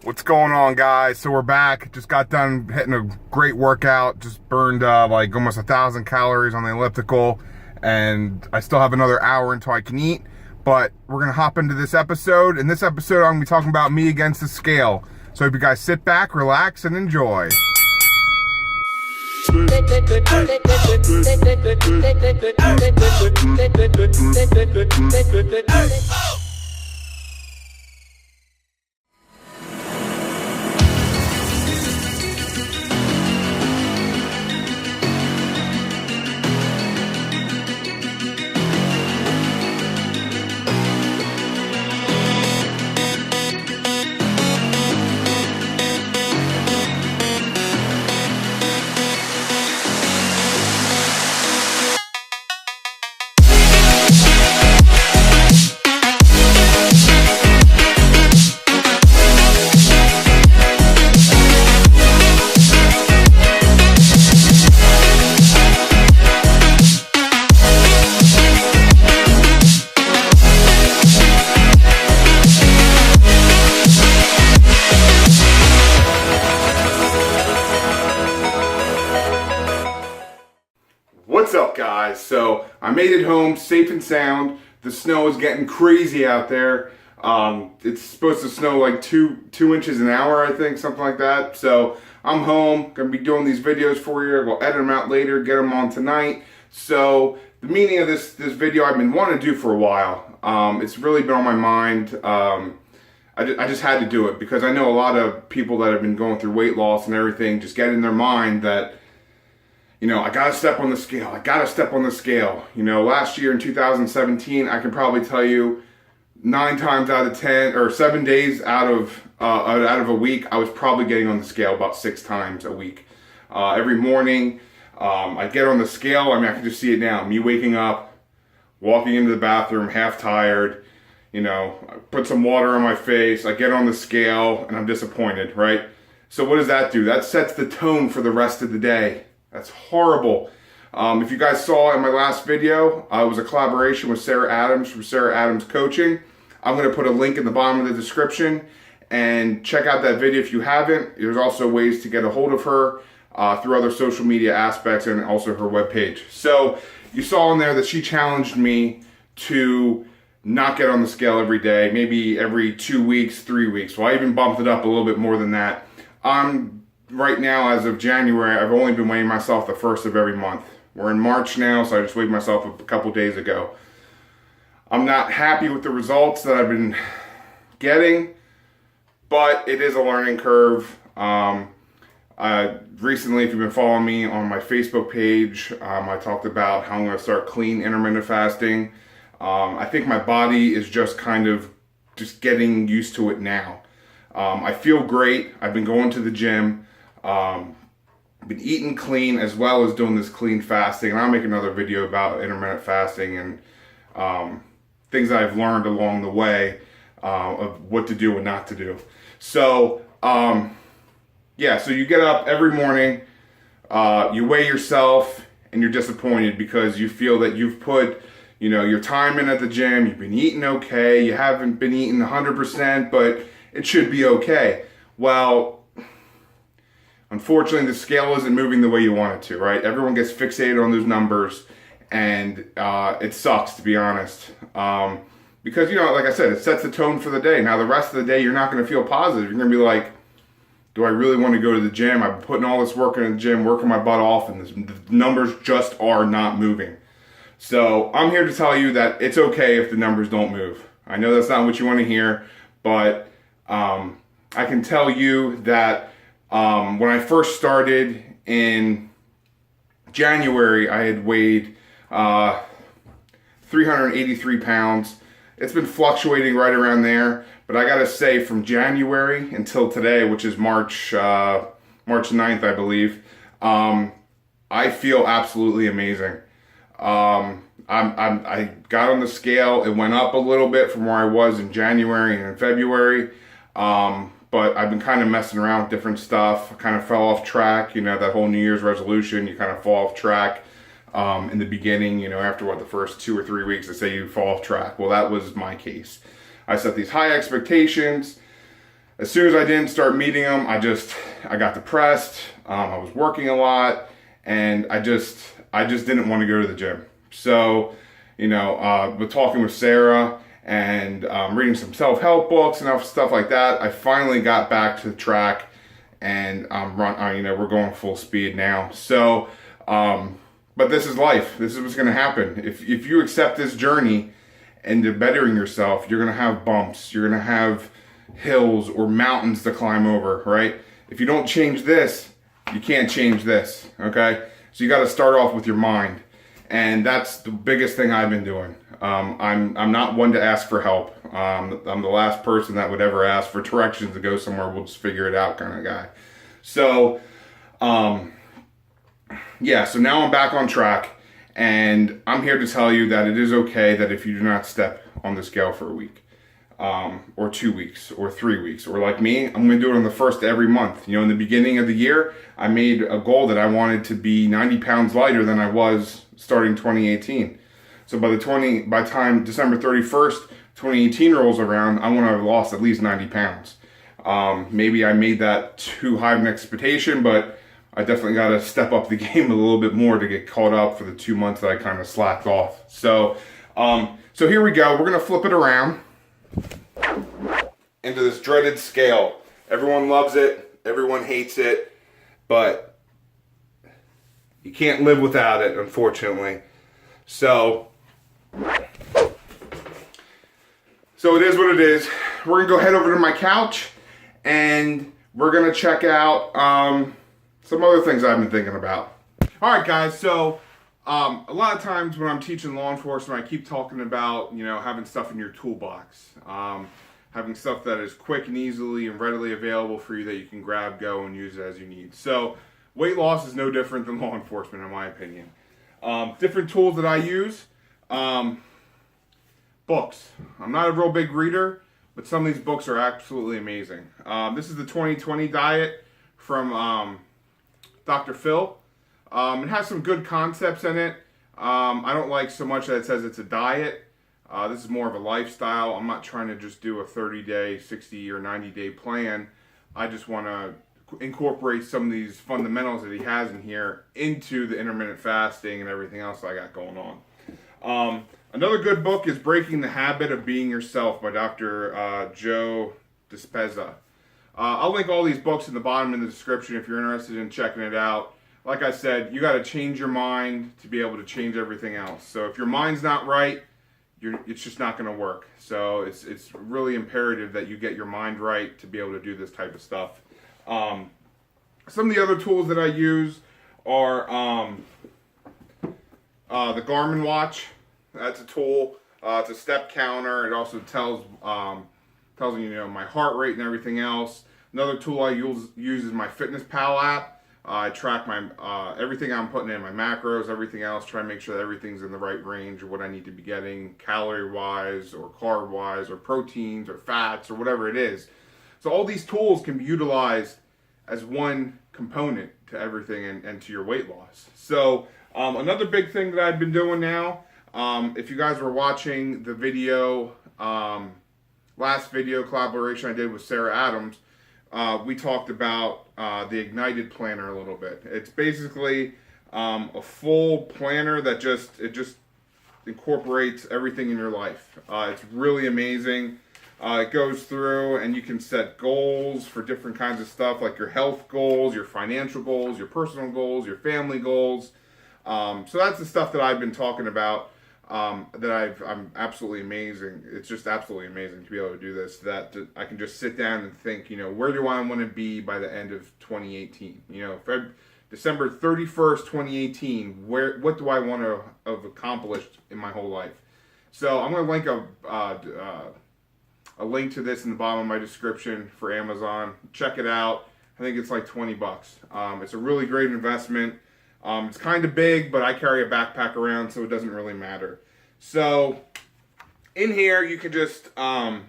What's going on, guys? So we're back. Just got done hitting a great workout. Just burned like almost 1,000 calories on the elliptical, and I still have another hour until I can eat. But we're gonna hop into this episode. In this episode, I'm gonna be talking about me against the scale. So if you guys sit back, relax, and enjoy. What's up, guys? So I made it home safe and sound. The snow is getting crazy out there. It's supposed to snow like two inches an hour, I think, something like that. So I'm home, gonna be doing these videos for you. We'll edit them out later, get them on tonight. So the meaning of this video I've been wanting to do for a while. It's really been on my mind. I just had to do it because I know a lot of people that have been going through weight loss and everything just get in their mind that, you know, I gotta step on the scale. I gotta step on the scale. You know, last year in 2017, I can probably tell you 9 times out of 10, or 7 days out of a week, I was probably getting on the scale about 6 times a week. Every morning, I get on the scale. I mean, I can just see it now. Me waking up, walking into the bathroom, half tired. You know, I put some water on my face. I get on the scale, and I'm disappointed, right? So what does that do? That sets the tone for the rest of the day. That's horrible. If you guys saw in my last video, it was a collaboration with Sarah Adams from Sarah Adams Coaching. I'm going to put a link in the bottom of the description and check out that video if you haven't. There's also ways to get a hold of her through other social media aspects and also her webpage. So you saw in there that she challenged me to not get on the scale every day, maybe every 2 weeks, 3 weeks. Well, I even bumped it up a little bit more than that. Right now, as of January, I've only been weighing myself the first of every month. We're in March now, so I just weighed myself a couple days ago. I'm not happy with the results that I've been getting, but it is a learning curve. Recently, if you've been following me on my Facebook page, I talked about how I'm going to start clean intermittent fasting. I think my body is just kind of just getting used to it now. I feel great. I've been going to the gym. Been eating clean as well as doing this clean fasting, and I'll make another video about intermittent fasting and things that I've learned along the way of what to do and not to do. So yeah, so you get up every morning, you weigh yourself, and you're disappointed because you feel that you've put, you know, your time in at the gym. You've been eating okay. You haven't been eating 100%, but it should be okay. Well, unfortunately, the scale isn't moving the way you want it to, right? Everyone gets fixated on those numbers, and it sucks, to be honest. Because, you know, like I said, it sets the tone for the day. Now, the rest of the day, you're not going to feel positive. You're going to be like, do I really want to go to the gym? I've been putting all this work in the gym, working my butt off, and the numbers just are not moving. So I'm here to tell you that it's okay if the numbers don't move. I know that's not what you want to hear, but I can tell you that when I first started in January, I had weighed 383 pounds. It's been fluctuating right around there, but I gotta say, from January until today, which is March 9th, I believe, I feel absolutely amazing. I got on the scale. It went up a little bit from where I was in January and in February. But I've been kind of messing around with different stuff. I kind of fell off track, you know, that whole New Year's resolution, you kind of fall off track. in the beginning, you know, after what, the first 2 or 3 weeks, they say you fall off track. Well, that was my case. I set these high expectations, as soon as I didn't start meeting them, I got depressed. I was working a lot, and I just didn't want to go to the gym. So, with talking with Sarah and reading some self-help books and stuff like that, I finally got back to the track, and we're going full speed now. So, but this is life. This is what's going to happen. If you accept this journey into bettering yourself, you're going to have bumps. You're going to have hills or mountains to climb over, right? If you don't change this, you can't change this, okay? So you got to start off with your mind, and that's the biggest thing I've been doing. I'm not one to ask for help. I'm the last person that would ever ask for directions to go somewhere. We'll just figure it out kind of guy. So, so now I'm back on track, and I'm here to tell you that it is okay that if you do not step on the scale for a week, or 2 weeks, or 3 weeks, or like me, I'm going to do it on the first every month. In the beginning of the year, I made a goal that I wanted to be 90 pounds lighter than I was starting 2018. So by the time December 31st, 2018 rolls around, I want to have lost at least 90 pounds. Maybe I made that too high of an expectation, but I definitely got to step up the game a little bit more to get caught up for the 2 months that I kind of slacked off. So here we go. We're going to flip it around into this dreaded scale. Everyone loves it. Everyone hates it. But you can't live without it, unfortunately. So it is what it is. We're going to go head over to my couch, and we're going to check out some other things I've been thinking about. All right, guys. So a lot of times when I'm teaching law enforcement, I keep talking about, having stuff in your toolbox. Having stuff that is quick and easily and readily available for you that you can grab, go, and use it as you need. So weight loss is no different than law enforcement, in my opinion. Different tools that I use. Books. I'm not a real big reader, but some of these books are absolutely amazing. This is the 2020 Diet from Dr. Phil. It has some good concepts in it. I don't like so much that it says it's a diet. This is more of a lifestyle. I'm not trying to just do a 30-day, 60 or 90-day plan. I just want to incorporate some of these fundamentals that he has in here into the intermittent fasting and everything else I got going on. Another good book is Breaking the Habit of Being Yourself by Dr. Joe Dispenza. I'll link all these books in the bottom in the description if you're interested in checking it out. Like I said, you got to change your mind to be able to change everything else. So if your mind's not right, it's just not going to work. So it's really imperative that you get your mind right to be able to do this type of stuff. Some of the other tools that I use are the Garmin watch. That's a tool. It's a step counter. It also tells me my heart rate and everything else. Another tool I use is my FitnessPal app. I track my everything I'm putting in, my macros, everything else, try to make sure that everything's in the right range of what I need to be getting calorie-wise or carb-wise or proteins or fats or whatever it is. So all these tools can be utilized as one component to everything and to your weight loss. So another big thing that I've been doing now, if you guys were watching the video, last video collaboration I did with Sarah Adams, we talked about the Ignited Planner a little bit. It's basically a full planner that just incorporates everything in your life. It's really amazing. It goes through and you can set goals for different kinds of stuff, like your health goals, your financial goals, your personal goals, your family goals. So that's the stuff that I've been talking about. I'm absolutely amazing. It's just absolutely amazing to be able to do this, that I can just sit down and think, where do I want to be by the end of 2018? December 31st, 2018, what do I want to have accomplished in my whole life? So I'm going to link a link to this in the bottom of my description for Amazon. Check it out. I think it's like $20. It's a really great investment. It's kind of big, but I carry a backpack around, so it doesn't really matter. So in here, you can just I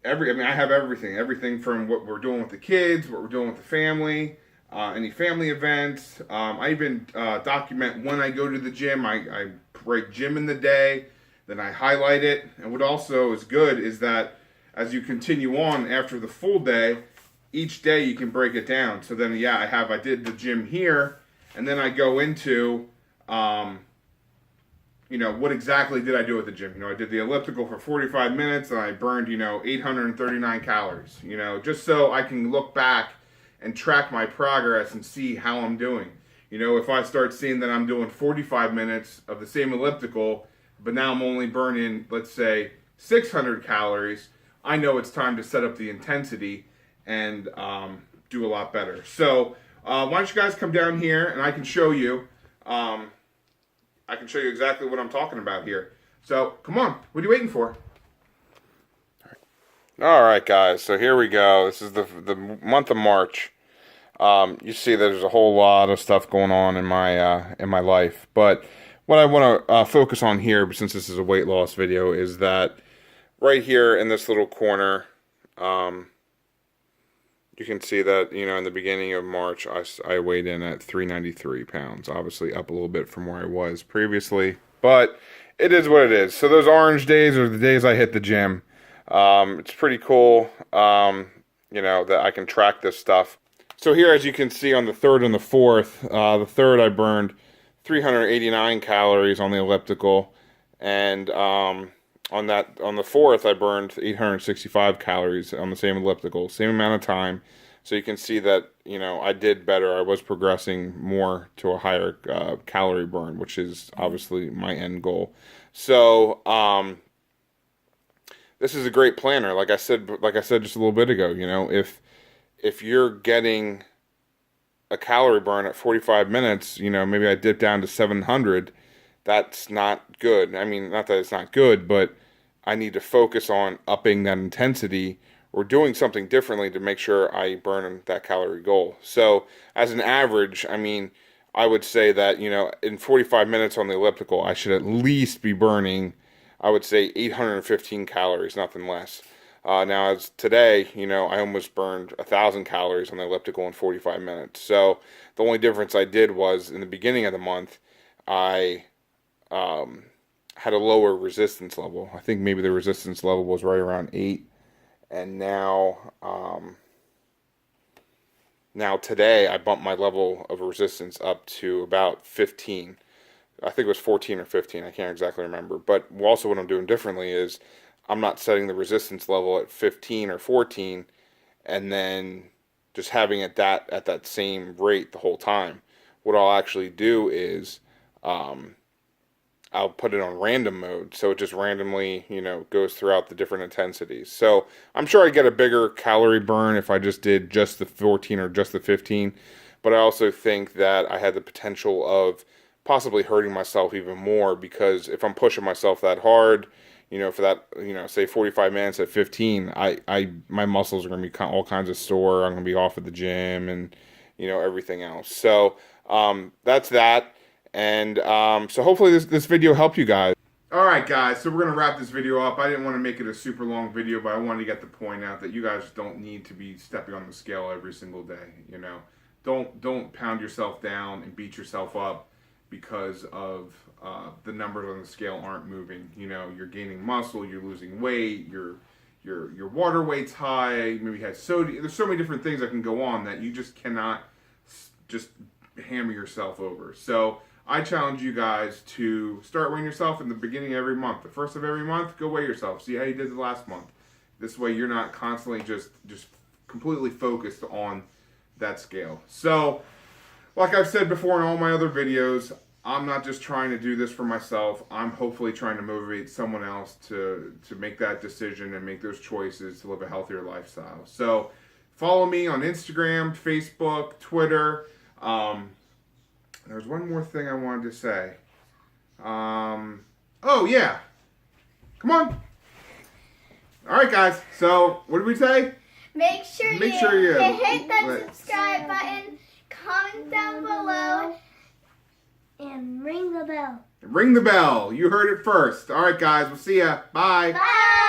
have everything from what we're doing with the kids, what we're doing with the family, any family events. I even document when I go to the gym. I write gym in the day, then I highlight it. And what also is good is that as you continue on after the full day, each day you can break it down. So then, yeah, I did the gym here, and then I go into, you know, what exactly did I do at the gym? You know, I did the elliptical for 45 minutes, and I burned, you know, 839 calories, you know, just so I can look back and track my progress and see how I'm doing. You know, if I start seeing that I'm doing 45 minutes of the same elliptical, but now I'm only burning, let's say, 600 calories, I know it's time to set up the intensity and do a lot better. So why don't you guys come down here and I can show you. I can show you exactly what I'm talking about here. So come on, what are you waiting for? All right, guys. So here we go. This is the month of March. You see, there's a whole lot of stuff going on in my life, but what I want to focus on here, since this is a weight loss video, is that right here in this little corner, you can see that, you know, in the beginning of March, I weighed in at 393 pounds. Obviously up a little bit from where I was previously, but it is what it is. So those orange days are the days I hit the gym. It's pretty cool, you know, that I can track this stuff. So here, as you can see on the 3rd and the 4th, the 3rd I burned 389 calories on the elliptical, and on the 4th I burned 865 calories on the same elliptical, same amount of time. So you can see that, you know, I did better. I was progressing more to a higher calorie burn, which is obviously my end goal. So this is a great planner. Like I said just a little bit ago, you know, if you're getting a calorie burn at 45 minutes, you know, maybe I dip down to 700, that's not good. I mean, not that it's not good, but I need to focus on upping that intensity or doing something differently to make sure I burn that calorie goal. So as an average, I mean, I would say that, you know, in 45 minutes on the elliptical, I should at least be burning, I would say, 815 calories, nothing less. Now, as today, you know, I almost burned 1,000 calories on the elliptical in 45 minutes. So the only difference I did was in the beginning of the month, I had a lower resistance level. I think maybe the resistance level was right around 8. And now today, I bumped my level of resistance up to about 15. I think it was 14 or 15. I can't exactly remember. But also what I'm doing differently is I'm not setting the resistance level at 15 or 14 and then just having it at that same rate the whole time. What I'll actually do is I'll put it on random mode, so it just randomly, you know, goes throughout the different intensities. So I'm sure I get a bigger calorie burn if I just did just the 14 or just the 15, but I also think that I had the potential of possibly hurting myself even more, because if I'm pushing myself that hard, you know, for that, you know, say 45 minutes at 15, my muscles are going to be all kinds of sore. I'm going to be off at the gym and, you know, everything else. So that's that. And so hopefully this video helped you guys. All right, guys, so we're going to wrap this video up. I didn't want to make it a super long video, but I wanted to get the point out that you guys don't need to be stepping on the scale every single day, you know. Don't pound yourself down and beat yourself up because of the numbers on the scale aren't moving. You know, you're gaining muscle, you're losing weight, your water weight's high, maybe you had sodium. There's so many different things that can go on that you just cannot just hammer yourself over. So I challenge you guys to start weighing yourself in the beginning of every month. The first of every month, go weigh yourself. See how you did the last month. This way you're not constantly just completely focused on that scale. So, like I've said before in all my other videos, I'm not just trying to do this for myself. I'm hopefully trying to motivate someone else to make that decision and make those choices to live a healthier lifestyle. So follow me on Instagram, Facebook, Twitter. There's one more thing I wanted to say. Oh, yeah. Come on. All right, guys. So what did we say? Make sure you hit that subscribe button, comment down below, and ring the bell. Ring the bell. You heard it first. All right, guys. We'll see ya. Bye. Bye.